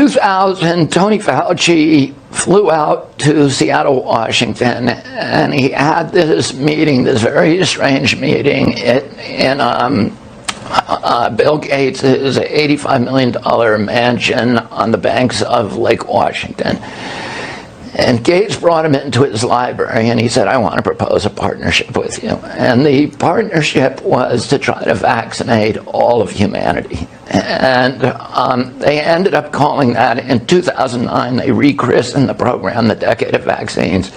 2000, Tony Fauci flew out to Seattle, Washington, and he had this meeting, this very strange meeting in Bill Gates' $85 million mansion on the banks of Lake Washington. And Gates brought him into his library, and he said, I want to propose a partnership with you. And the partnership was to try to vaccinate all of humanity. And they ended up calling that, in 2009, they rechristened the program the Decade of Vaccines.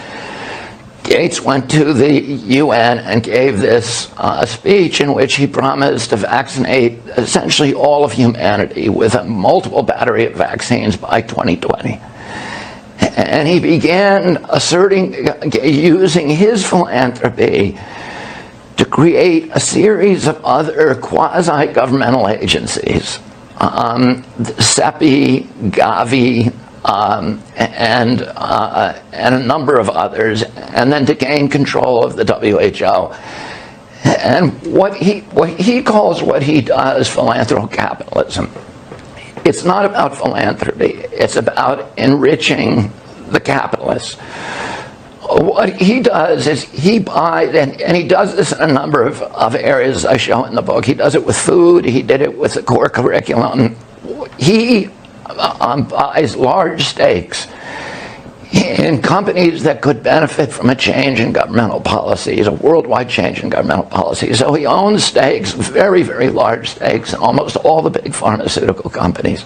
Gates went to the UN and gave this speech in which he promised to vaccinate essentially all of humanity with a multiple battery of vaccines by 2020. And he began using his philanthropy to create a series of other quasi-governmental agencies, CEPI, Gavi, and a number of others, and then to gain control of the WHO. And what he calls what he does philanthrocapitalism. It's not about philanthropy. It's about enriching the capitalists. What he does is he buys, and he does this in a number of areas I show in the book. He does it with food. He did it with the core curriculum. He buys large stakes in companies that could benefit from a change in governmental policies, a worldwide change in governmental policy. So he owns stakes, very, very large stakes, in almost all the big pharmaceutical companies.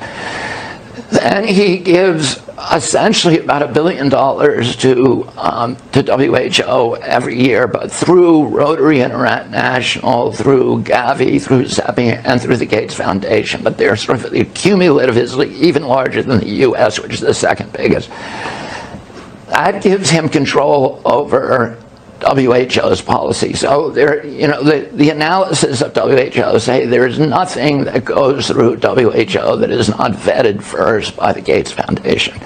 Then he gives essentially about $1 billion to WHO every year, but through Rotary International, through Gavi, through CEPI, and through the Gates Foundation. But they're sort of cumulative is even larger than the U.S., which is the second biggest. That gives him control over WHO's policy. So there, the analysis of WHO say there is nothing that goes through WHO that is not vetted first by the Gates Foundation.